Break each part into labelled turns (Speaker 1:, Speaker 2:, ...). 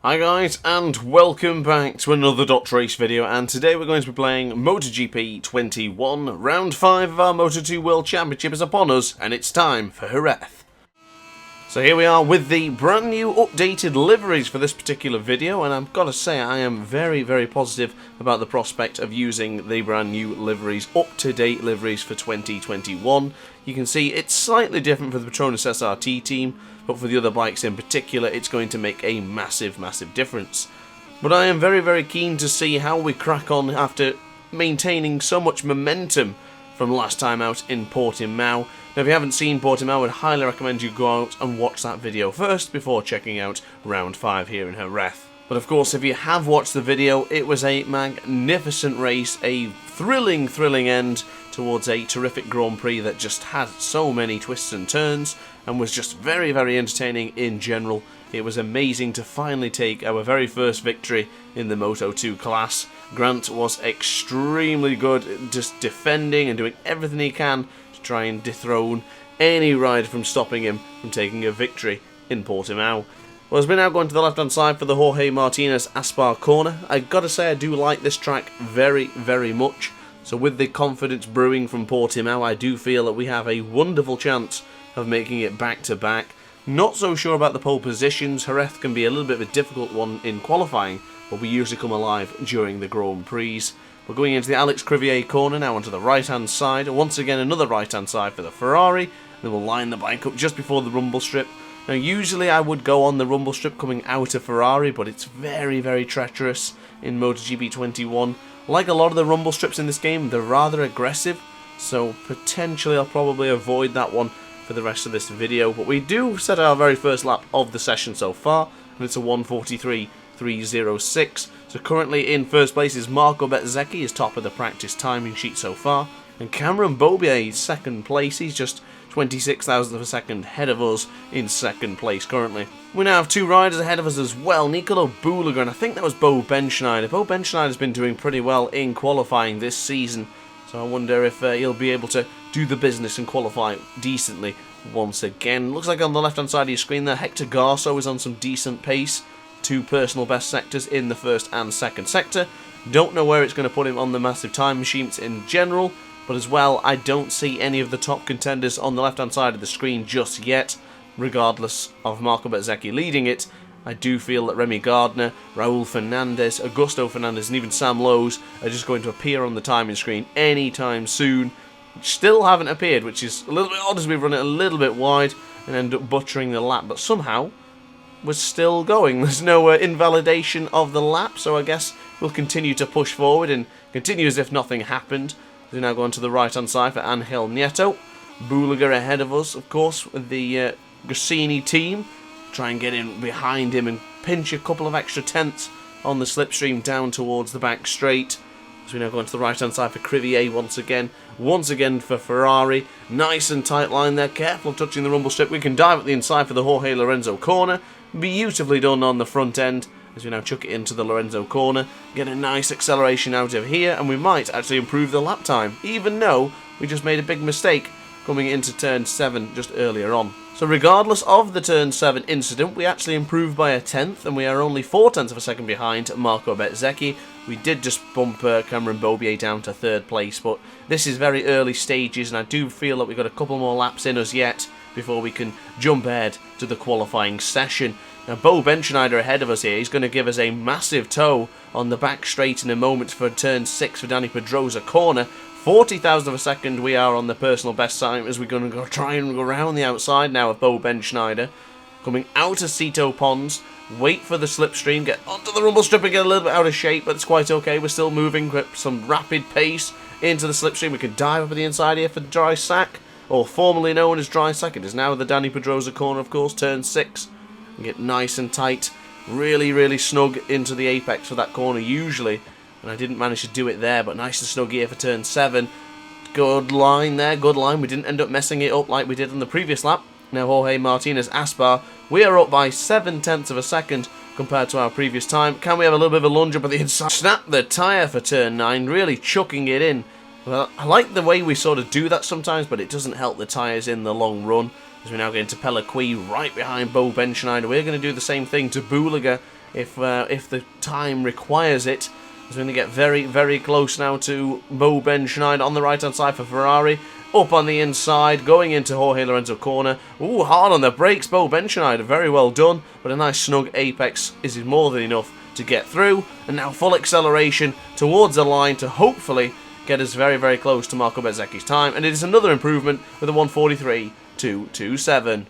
Speaker 1: Hi guys, and welcome back to another Dot Race video, and today we're going to be playing MotoGP 21. Round 5 of our Moto2 World Championship is upon us, and it's time for Jerez. So here we are with the brand new updated liveries for this particular video, and I've got to say I am very positive about the prospect of using the brand new liveries, up-to-date liveries for 2021. You can see it's slightly different for the Petronas SRT team, but for the other bikes in particular it's going to make a massive difference. But I am very keen to see how we crack on after maintaining so much momentum from last time out in Portimao. Now if you haven't seen Portimao, I would highly recommend you go out and watch that video first before checking out round 5 here in Jerez. But of course, if you have watched the video, it was a magnificent race, a thrilling end towards a terrific Grand Prix that just had so many twists and turns and was just very entertaining in general. It was amazing to finally take our very first victory in the Moto2 class. Grant was extremely good, just defending and doing everything he can to try and dethrone any rider from stopping him from taking a victory in Portimao. Well, as we're now going to the left-hand side for the Jorge Martinez Aspar corner, I've got to say I do like this track very much. So with the confidence brewing from Portimao, I do feel that we have a wonderful chance of making it back-to-back. Not so sure about the pole positions. Jerez can be a little bit of a difficult one in qualifying, but we usually come alive during the Grand Prix. We're going into the Alex Crivier corner now onto the right-hand side. Once again, another right-hand side for the Ferrari. Then we'll line the bike up just before the rumble strip. Now, usually I would go on the rumble strip coming out of Ferrari, but it's very treacherous in MotoGP 21. Like a lot of the rumble strips in this game, they're rather aggressive, so potentially I'll probably avoid that one for the rest of this video. But we do set our very first lap of the session so far, and it's a 1:43.306. So currently in first place is Marco Bezzecchi, is top of the practice timing sheet so far, and Cameron Beaubier is second place. He's just 26,000th of a second ahead of us in second place currently. We now have two riders ahead of us as well, Nicolo Bulega, and I think that was Bo Benschneider. Bo Benschneider's been doing pretty well in qualifying this season, so I wonder if he'll be able to do the business and qualify decently once again. Looks like on the left hand side of your screen there, Hector Garso is on some decent pace. Two personal best sectors in the first and second sector. Don't know where it's going to put him on the massive time sheets in general, but as well, I don't see any of the top contenders on the left-hand side of the screen just yet. Regardless of Marco Bezzecchi leading it, I do feel that Remy Gardner, Raul Fernandez, Augusto Fernandez, and even Sam Lowes are just going to appear on the timing screen anytime soon. Still haven't appeared, which is a little bit odd as we run it a little bit wide and end up butchering the lap, but somehow we're still going. There's no invalidation of the lap, so I guess we'll continue to push forward and continue as if nothing happened. We're now going to the right-hand side for Angel Nieto. Bulega ahead of us, of course, with the Gresini team. Try and get in behind him and pinch a couple of extra tenths on the slipstream down towards the back straight. As we now go into the right-hand side for Crivier once again. Once again for Ferrari. Nice and tight line there. Careful of touching the rumble strip. We can dive at the inside for the Jorge Lorenzo corner. Beautifully done on the front end. As we now chuck it into the Lorenzo corner, get a nice acceleration out of here, and we might actually improve the lap time, even though we just made a big mistake coming into turn 7 just earlier on. So regardless of the turn 7 incident, we actually improved by a tenth, and we are only 0.4 of a second behind Marco Bezzecchi. We did just bump Cameron Beaubier down to third place, but this is very early stages, and I do feel that we've got a couple more laps in us yet before we can jump ahead to the qualifying session. Now, Bo Benschneider ahead of us here. He's going to give us a massive tow on the back straight in a moment for turn 6 for Danny Pedrosa corner. 40,000 of a second we are on the personal best time as we're going to try and go around the outside now of Bo Benschneider. Coming out of Cito Pons. Wait for the slipstream. Get onto the rumble strip and get a little bit out of shape, but it's quite okay. We're still moving at some rapid pace into the slipstream. We can dive up at the inside here for Dry Sack, or formerly known as Dry Sack. It is now the Danny Pedrosa corner, of course, turn 6. And get nice and tight, really snug into the apex for that corner usually, and I didn't manage to do it there, but nice and snug here for turn 7. Good line there, good line. We didn't end up messing it up like we did on the previous lap. Now Jorge Martinez Aspar, we are up by 0.7 of a second compared to our previous time. Can we have a little bit of a lunge up at the inside? Snap the tyre for turn 9, really chucking it in. Well, I like the way we sort of do that sometimes, but it doesn't help the tyres in the long run. As we now get into Pellequy right behind Bo Benschneider, we're going to do the same thing to Bulega if the time requires it. He's going to get very, very close now to Bo Ben Schneider on the right-hand side for Ferrari. Up on the inside, going into Jorge Lorenzo corner. Ooh, hard on the brakes, Bo Ben Schneider. Very well done, but a nice snug apex is more than enough to get through. And now full acceleration towards the line to hopefully get us very, very close to Marco Bezzecchi's time. And it is another improvement with a 1:43.227.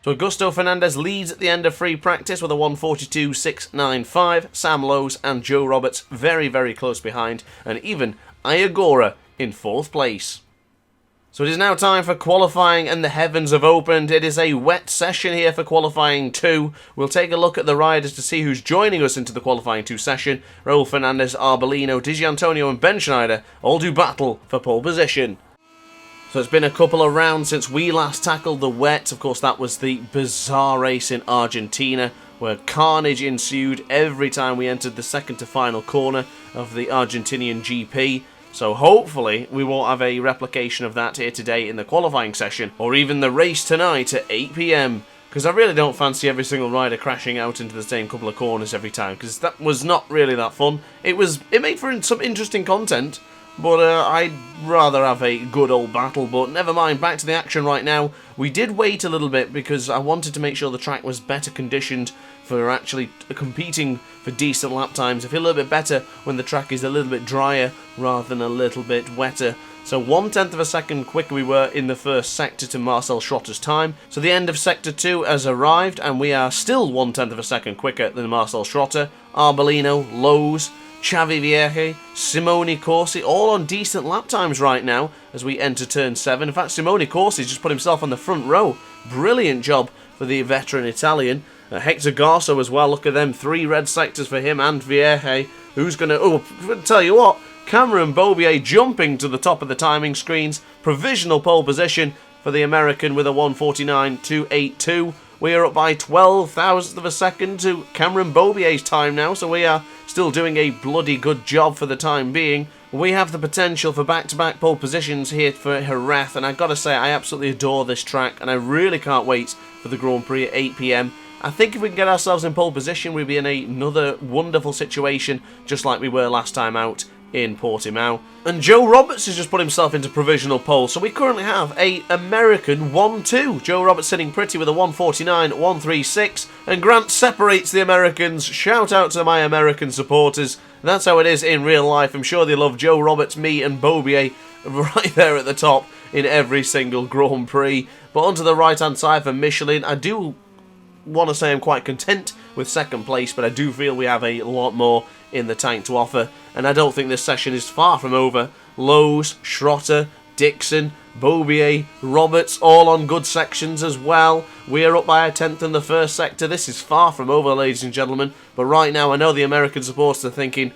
Speaker 1: So Augusto Fernandez leads at the end of free practice with a 1:42.695. Sam Lowes and Joe Roberts very, very close behind. And even Iagora in 4th place. So it is now time for qualifying and the heavens have opened. It is a wet session here for qualifying 2. We'll take a look at the riders to see who's joining us into the qualifying 2 session. Raul Fernandez, Arbolino, Di Gianantonio and Ben Schneider all do battle for pole position. So it's been a couple of rounds since we last tackled the wet. Of course, that was the bizarre race in Argentina where carnage ensued every time we entered the second to final corner of the Argentinian GP. So hopefully we won't have a replication of that here today in the qualifying session or even the race tonight at 8 PM. Because I really don't fancy every single rider crashing out into the same couple of corners every time, because that was not really that fun. It made for some interesting content, but I'd rather have a good old battle. But never mind, back to the action right now. We did wait a little bit because I wanted to make sure the track was better conditioned for actually competing for decent lap times. I feel a little bit better when the track is a little bit drier rather than a little bit wetter. So 1/10 of a second quicker we were in the first sector to Marcel Schrotter's time. So the end of sector 2 has arrived and we are still 1/10 of a second quicker than Marcel Schrotter. Arbolino, Lowes, Xavi Vierge, Simone Corsi, all on decent lap times right now as we enter turn 7. In fact, Simone Corsi just put himself on the front row. Brilliant job for the veteran Italian. Hector Garso as well, look at them, 3 red sectors for him and Vierge. Who's going to... Oh, I'll tell you what, Cameron Beaubier jumping to the top of the timing screens. Provisional pole position for the American with a 1:49.282. We are up by 12 thousandths of a second to Cameron Beaubier's time now, so we are still doing a bloody good job for the time being. We have the potential for back-to-back pole positions here for Jerez, and I've got to say I absolutely adore this track, and I really can't wait for the Grand Prix at 8 PM. I think if we can get ourselves in pole position, we'll be in another wonderful situation, just like we were last time out in Portimao. And Joe Roberts has just put himself into provisional pole, so we currently have a American 1-2. Joe Roberts sitting pretty with a 1:49.136, and Grant separates the Americans. Shout out to my American supporters. That's how it is in real life. I'm sure they love Joe Roberts, me and Beaubier right there at the top in every single Grand Prix. But onto the right hand side for Michelin, I do want to say I'm quite content with second place, but I do feel we have a lot more in the tank to offer, and I don't think this session is far from over. Lowes, Schrotter, Dixon, Beaubier, Roberts, all on good sections as well. We are up by a 10th in the first sector. This is far from over, ladies and gentlemen, but right now I know the American supporters are thinking,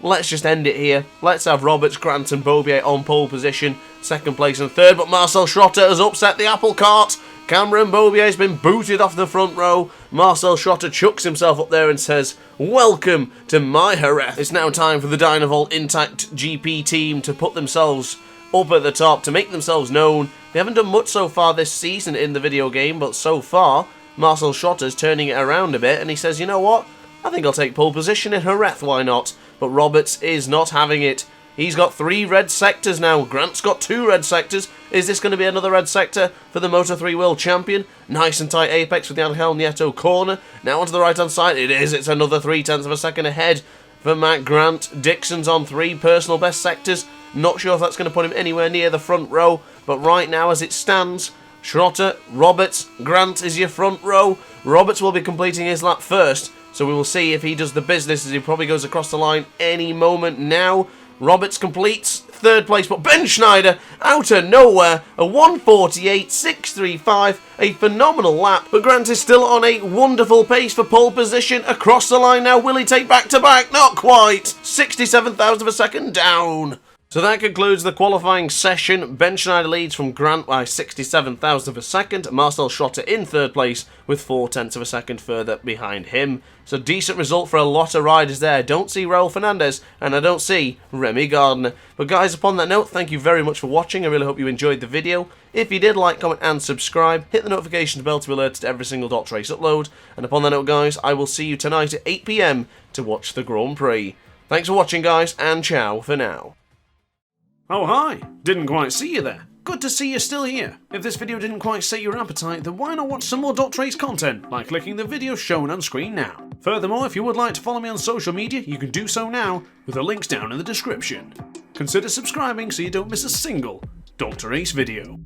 Speaker 1: let's just end it here. Let's have Roberts, Grant and Beaubier on pole position, second place and third, but Marcel Schrotter has upset the apple cart. Cameron Beaubier has been booted off the front row. Marcel Schrotter chucks himself up there and says, welcome to my Jerez. It's now time for the Dynavolt Intact GP team to put themselves up at the top, to make themselves known. They haven't done much so far this season in the video game, but so far, Marcel Schotter's turning it around a bit, and he says, you know what? I think I'll take pole position in Jerez, why not? But Roberts is not having it. He's got 3 red sectors now. Grant's got 2 red sectors. Is this going to be another red sector for the Moto3 World Champion? Nice and tight apex with the Angel Nieto corner. Now onto the right-hand side. It is. It's another 0.3 of a second ahead for Matt Grant. Dixon's on 3 personal best sectors. Not sure if that's going to put him anywhere near the front row. But right now, as it stands, Schrotter, Roberts, Grant is your front row. Roberts will be completing his lap first. So we will see if he does the business as he probably goes across the line any moment now. Roberts completes third place, but Ben Schneider, out of nowhere, a 1:48.635, a phenomenal lap. But Grant is still on a wonderful pace for pole position. Across the line now, will he take back-to-back? Not quite. 67 thousandths of a second down. So that concludes the qualifying session. Ben Schneider leads from Grant by 67,000 of a second. Marcel Schotter in third place with 0.4 of a second further behind him. So decent result for a lot of riders there. Don't see Raul Fernandez and I don't see Remy Gardner. But guys, upon that note, thank you very much for watching. I really hope you enjoyed the video. If you did, like, comment and subscribe. Hit the notification bell to be alerted to every single Dot Race upload. And upon that note, guys, I will see you tonight at 8 PM to watch the Grand Prix. Thanks for watching, guys, and ciao for now. Oh hi, didn't quite see you there. Good to see you're still here. If this video didn't quite sate your appetite, then why not watch some more Dot Race content by clicking the video shown on screen now. Furthermore, if you would like to follow me on social media, you can do so now with the links down in the description. Consider subscribing so you don't miss a single Dot Race video.